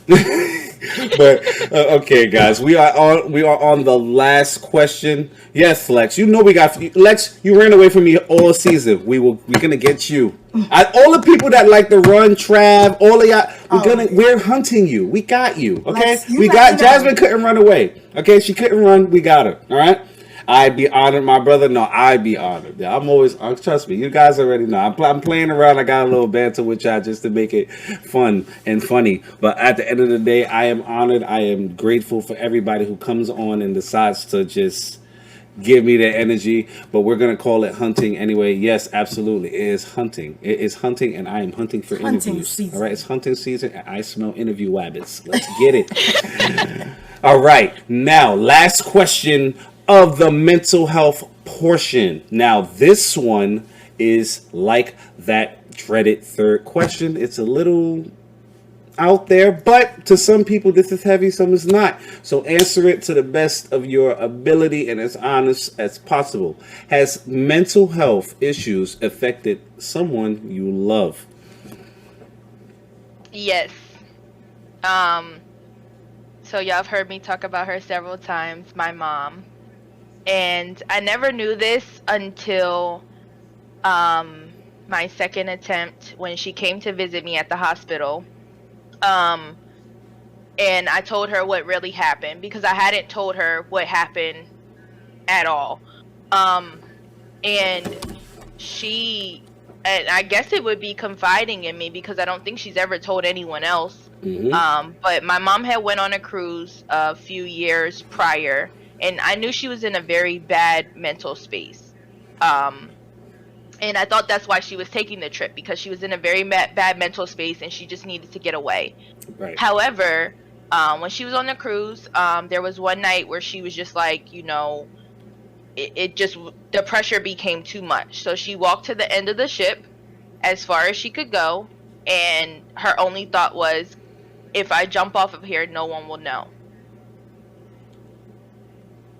But okay, guys, we are on the last question. Yes, Lex. You know we got Lex. You ran away from me all season. We're gonna get you. All the people that like to run, Trav, all of y'all, we're hunting you. We got you. Okay, Lex, we got Jasmine. Couldn't run away. Okay, she couldn't run. We got her. All right. I'd be honored, my brother. No, I'd be honored. Yeah, I'm always, trust me, you guys already know. I'm playing around. I got a little banter with y'all just to make it fun and funny. But at the end of the day, I am honored. I am grateful for everybody who comes on and decides to just give me that energy, but we're gonna call it hunting anyway. Yes, absolutely, it is hunting. It is hunting, and I am hunting for Hunting interviews. season. All right, it's hunting season, and I smell interview wabbits. Let's get it. All right, now last question of the mental health portion. Now this one is like that dreaded third question. It's a little out there, but to some people this is heavy, some is not. So answer it to the best of your ability and as honest as possible. Has mental health issues affected someone you love? Yes. Um, so y'all have heard me talk about her several times, my mom. And I never knew this until my second attempt when she came to visit me at the hospital. Um, and I told her what really happened because I hadn't told her what happened at all. Um, and and I guess it would be confiding in me because I don't think she's ever told anyone else. But my mom had went on a cruise a few years prior, and I knew she was in a very bad mental space. And I thought that's why she was taking the trip, because she was in a very bad mental space and she just needed to get away. Right. However, when she was on the cruise, there was one night where she was just like, it just, the pressure became too much. So she walked to the end of the ship as far as she could go. And her only thought was, if I jump off of here, no one will know.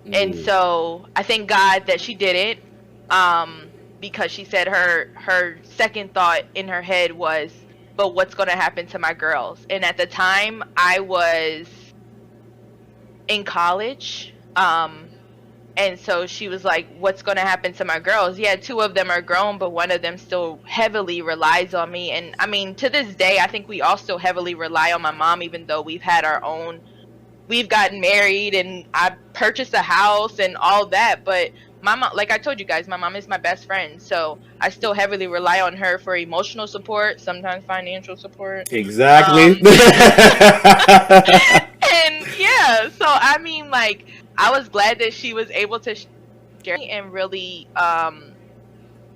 And so I thank God that she did it. Because she said her second thought in her head was, but what's going to happen to my girls? And at the time I was in college. And so she was like, what's going to happen to my girls? Yeah, two of them are grown, but one of them still heavily relies on me. And I mean, to this day, I think we all still heavily rely on my mom, even though we've gotten married and I purchased a house and all that. But my mom, like I told you guys, my mom is my best friend. So I still heavily rely on her for emotional support, sometimes financial support. Exactly. And yeah, so I mean, like, I was glad that she was able to share and really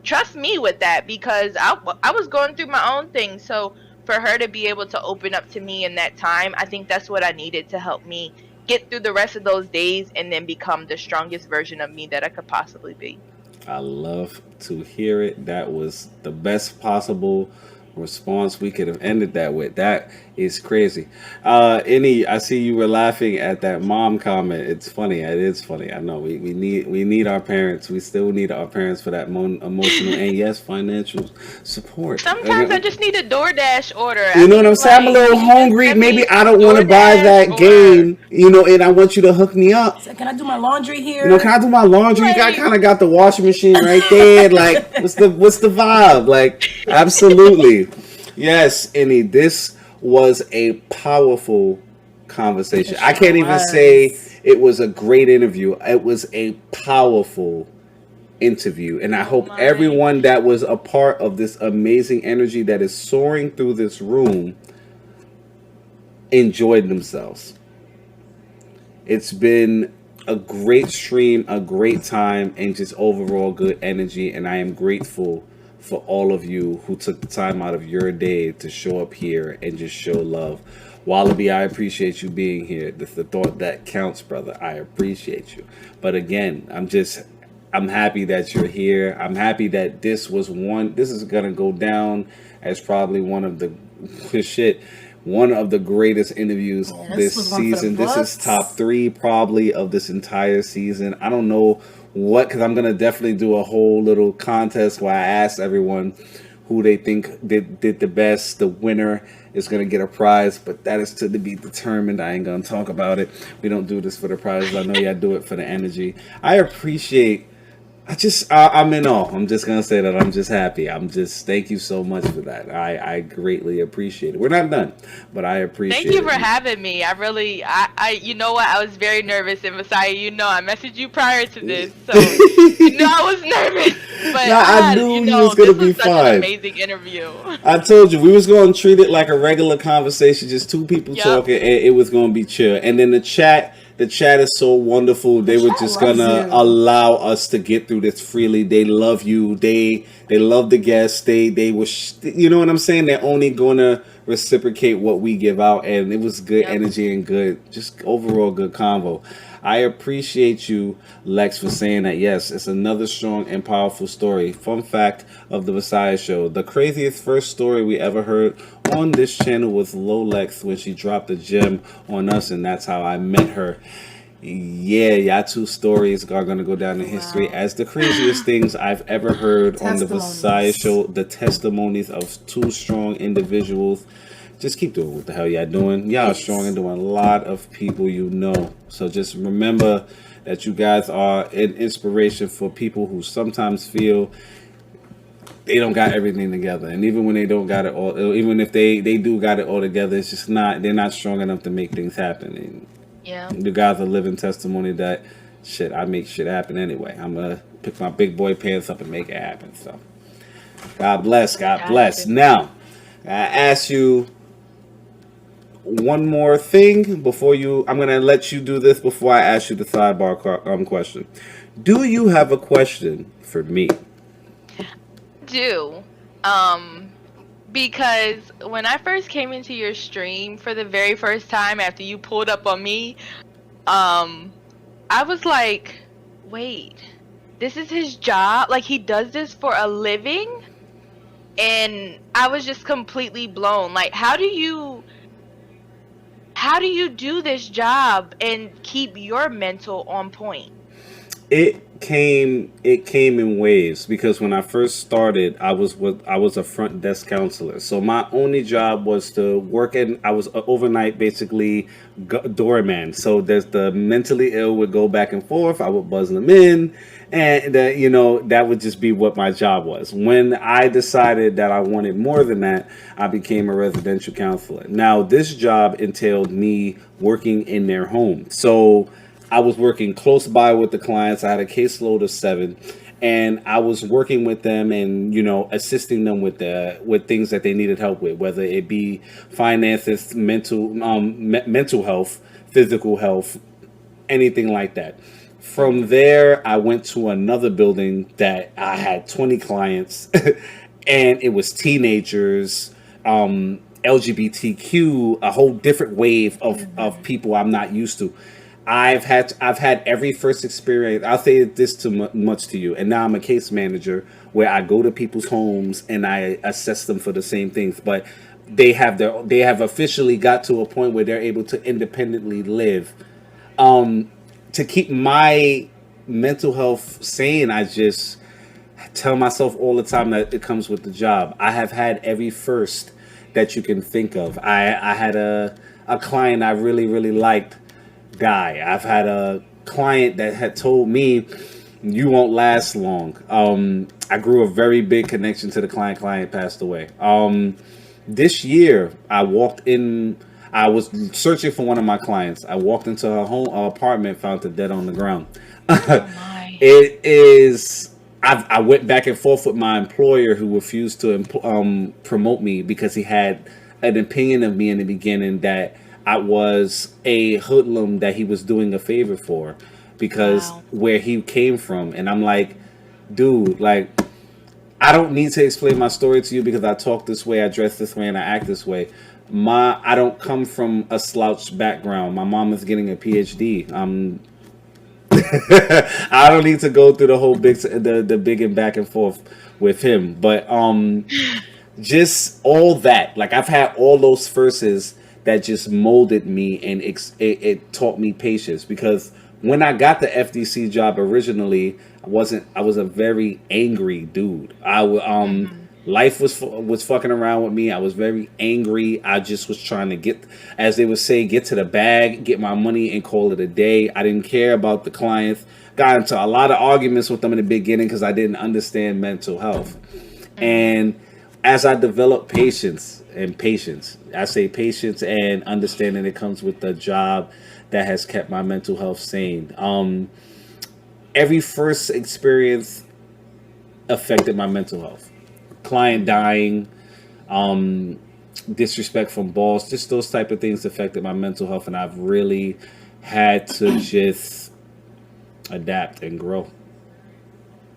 trust me with that, because I was going through my own thing. So for her to be able to open up to me in that time, I think that's what I needed to help me get through the rest of those days and then become the strongest version of me that I could possibly be. I love to hear it. That was the best possible response we could have ended that with. That is crazy. I see you were laughing at that mom comment. It's funny. It is funny. I know we need our parents. We still need our parents for that emotional and yes, financial support. Sometimes I just need a DoorDash order. You know what I'm saying? I'm a little hungry. Maybe I don't want to buy that game, and I want you to hook me up. So can I do my laundry here? Can I do my laundry? You kind of got the washing machine right there. Like, what's the vibe? Like, absolutely. Yes, Annie, this was a powerful conversation. I can't even say it was a great interview. It was a powerful interview. And I hope everyone that was a part of this amazing energy that is soaring through this room enjoyed themselves. It's been a great stream, a great time, and just overall good energy. And I am grateful for all of you who took the time out of your day to show up here and just show love. Wallaby, I appreciate you being here. That's the thought that counts, brother. I appreciate you. But again, I'm happy that you're here. I'm happy that this is going to go down as probably one of the greatest interviews this season. This is top 3 probably of this entire season. I don't know because I'm going to definitely do a whole little contest where I ask everyone who they think did the best. The winner is going to get a prize, but that is to be determined. I ain't going to talk about it. We don't do this for the prizes. I know y'all do it for the energy. I'm in awe. I'm just going to say that I'm just happy. Thank you so much for that. I greatly appreciate it. We're not done, but I appreciate it. Thank you for having me. I really, you know what? I was very nervous. And Vessiah, I messaged you prior to this. So, I was nervous. But I knew you was going to be fine. Such an amazing interview. I told you, we was going to treat it like a regular conversation, just two people talking, and it was going to be chill. And then the chat, The chat is so wonderful. The They were chat just loves gonna you. allow us to get through this freely. They love you. They love the guests. They were, you know what I'm saying. They're only gonna reciprocate what we give out, and it was good Yep. energy and good, just overall good convo. I appreciate you, Lex, for saying that. Yes, it's another strong and powerful story. Fun fact of the Vessiah show: the craziest first story we ever heard on this channel was Lolex when she dropped a gem on us, and that's how I met her. Yeah, y'all two stories are gonna go down in history Wow. as the craziest things I've ever heard on the Vessiah Testimonies. show. The testimonies of two strong individuals. Just keep doing what the hell y'all doing. Y'all are strong and Thanks. doing a lot of people you know. So just remember that you guys are an inspiration for people who sometimes feel they don't got everything together. And even when they don't got it all, even if they do got it all together, it's just not, they're not strong enough to make things happen. Yeah. You guys are living testimony that shit, I make shit happen anyway. I'm gonna pick my big boy pants up and make it happen. So God bless, God Has bless. to. Now I ask you one more thing before you. I'm gonna let you do this before I ask you the sidebar question. Do you have a question for me? Do. Um, because when I first came into your stream for the very first time after you pulled up on me, um, I was like, wait, this is his job? Like he does this for a living? And I was just completely blown. Like, how do you do this job and keep your mental on point? It came in waves because when I first started, I was a front desk counselor. So my only job was to work in. I was a overnight basically doorman. So there's the mentally ill would go back and forth. I would buzz them in, and that, that would just be what my job was. When I decided that I wanted more than that, I became a residential counselor. Now this job entailed me working in their home. So I was working close by with the clients. I had a caseload of 7, and I was working with them and assisting them with things that they needed help with, whether it be finances, mental health, physical health, anything like that. From there, I went to another building that I had 20 clients, and it was teenagers, LGBTQ, a whole different wave of Mhm. people I'm not used to. I've had every first experience. I'll say this too much to you, and now I'm a case manager where I go to people's homes and I assess them for the same things, but they have officially got to a point where they're able to independently live. To keep my mental health sane, I just tell myself all the time that it comes with the job. I have had every first that you can think of. I had a client I really, really liked die. I've had a client that had told me you won't last long. I grew a very big connection to the client. Client passed away. This year, I walked in. I was searching for one of my clients. I walked into her home apartment, found her dead on the ground. Oh my. It is. I went back and forth with my employer who refused to promote me because he had an opinion of me in the beginning that I was a hoodlum that he was doing a favor for because Wow. where he came from. And I'm like, dude, like, I don't need to explain my story to you because I talk this way, I dress this way, and I act this way. I don't come from a slouched background. My mom is getting a PhD. I don't need to go through the whole the big and back and forth with him. But just all that, like I've had all those verses that just molded me and it taught me patience because when I got the FDC job originally, I was a very angry dude. Mhm. Life was fucking around with me. I was very angry. I just was trying to get, as they would say, get to the bag, get my money, and call it a day. I didn't care about the clients. Got into a lot of arguments with them in the beginning because I didn't understand mental health. Mhm. And as I developed patience, I say patience and understanding it comes with the job that has kept my mental health sane. Every first experience affected my mental health. Client Mhm. dying, disrespect from boss, just those type of things affected my mental health, and I've really had to just adapt and grow.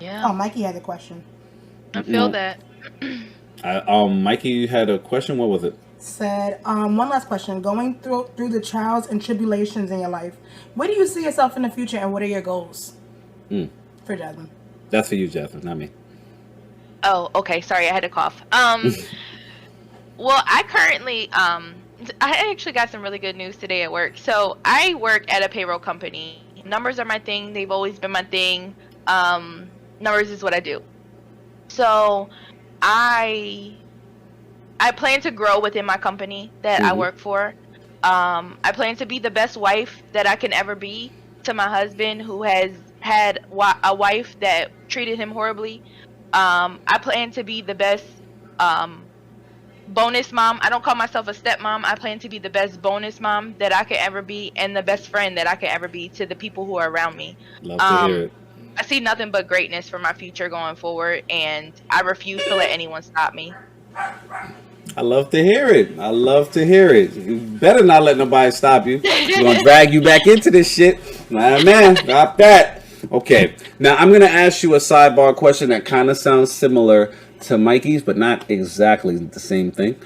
Yeah, Oh, Mikey has a question. I feel No, that. Mikey, you had a question. What was it? Said, one last question. Going through the trials and tribulations in your life, where do you see yourself in the future, and what are your goals for Jasmine? That's for you, Jasmine, not me. Oh, okay. Sorry, I had to cough. Well, I actually got some really good news today at work. So I work at a payroll company. Numbers are my thing. They've always been my thing. Numbers is what I do. So I I plan to grow within my company that I Hmm. work for. I plan to be the best wife that I can ever be to my husband, who has had a wife that treated him horribly. I plan to be the best um, bonus mom. I don't call myself a stepmom. I plan to be the best bonus mom that I could ever be, and the best friend that I could ever be to the people who are around me. Love to hear Um, it. I see nothing but greatness for my future going forward, and I refuse to let anyone stop me. I love to hear it. I love to hear it. You better not let nobody stop you. We're gonna drag you back into this shit. Nah, man, stop that. Okay, now I'm gonna ask you a sidebar question that kind of sounds similar to Mikey's, but not exactly the same thing.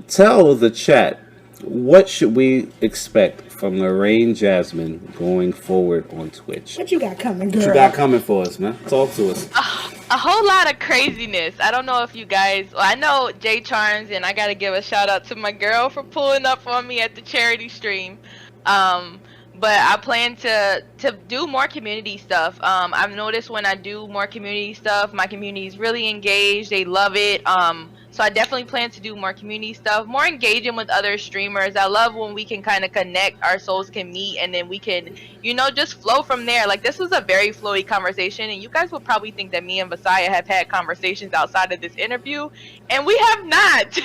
Tell the chat, what should we expect from LaReine Jasmin going forward on Twitch? What you got coming, What you got girl? coming for us, man? Talk to us. A whole lot of craziness. I don't know if you guys. Well, I know Jay Charms, and I gotta give a shout out to my girl for pulling up on me at the charity stream. Um, but I plan to do more community stuff. I've noticed when I do more community stuff, my community is really engaged. They love it. So I definitely plan to do more community stuff, more engaging with other streamers. I love when we can kind of connect, our souls can meet, and then we can, just flow from there. Like, this was a very flowy conversation, and you guys would probably think that me and Vessiah have had conversations outside of this interview, and we have not.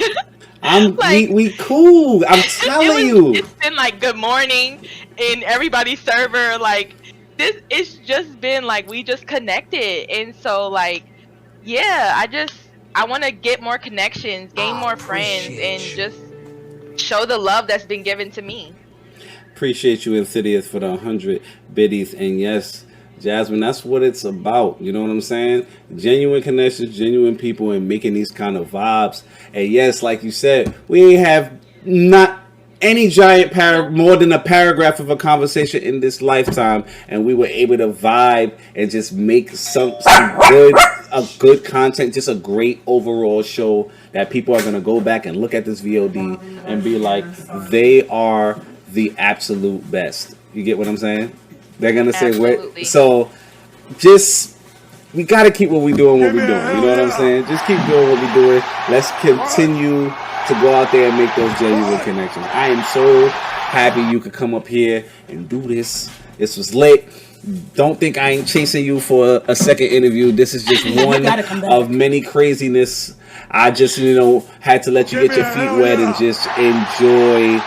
We Like, we cool. I'm telling you. it's been like good morning in everybody's server. Like, it's just been like we just connected, and so, like, yeah, I want to get more connections, gain more friends, and just show the love that's been given to me. Appreciate you, Insidious, for the 100 biddies. And yes, Jasmine, that's what it's about. You know what I'm saying? Genuine connections, genuine people, and making these kind of vibes. And yes, like you said, we ain't have not any giant more than a paragraph of a conversation in this lifetime, and we were able to vibe and just make some good content, just a great overall show that people are gonna go back and look at this VOD and be like, they are the absolute best. You get what I'm saying? They're gonna say, "Wait." Absolutely. So just we gotta keep what we doing, what we doing. You know what I'm saying? Just keep doing what we doing. Let's continue to go out there and make those genuine connections. I am so happy you could come up here and do this. This was lit. Don't think I ain't chasing you for a second interview. This is just one of many craziness. I just, had to let you get your feet wet and just enjoy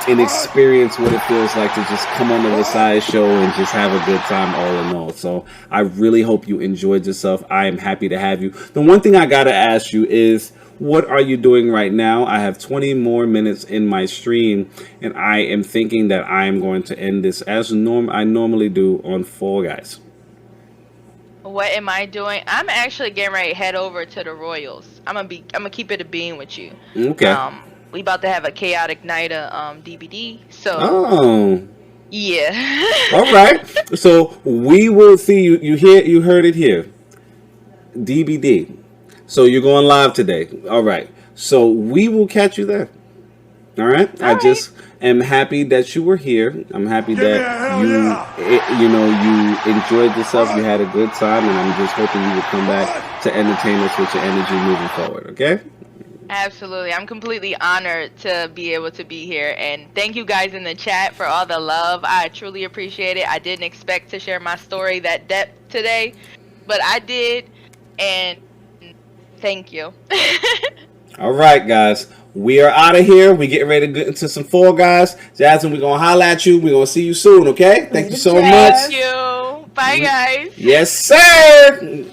and experience what it feels like to just come on the Vessiah show and just have a good time all in all. So I really hope you enjoyed yourself. I am happy to have you. The one thing I gotta ask you is, what are you doing right now? I have 20 more minutes in my stream, and I am thinking that I am going to end this as I normally do on Fall Guys. What am I doing? I'm actually getting ready to head over to the Royals. I'm gonna keep it a being with you. Okay. We about to have a chaotic night of DBD. So Oh. yeah. All right. So we will see you. You heard it here. DBD. So you're going live today. All right. So we will catch you there. All right. I just am happy that you were here. I'm happy that you enjoyed yourself. You had a good time, and I'm just hoping you will come back to entertain us with your energy moving forward. Okay. Absolutely. I'm completely honored to be able to be here, and thank you guys in the chat for all the love. I truly appreciate it. I didn't expect to share my story that depth today, but I did, and thank you. All right, guys. We are out of here. We getting ready to get into some Fall Guys. Jasmine, we're going to holler at you. We're going to see you soon, okay? Thank you so much. Thank you. Bye, guys. Yes, sir.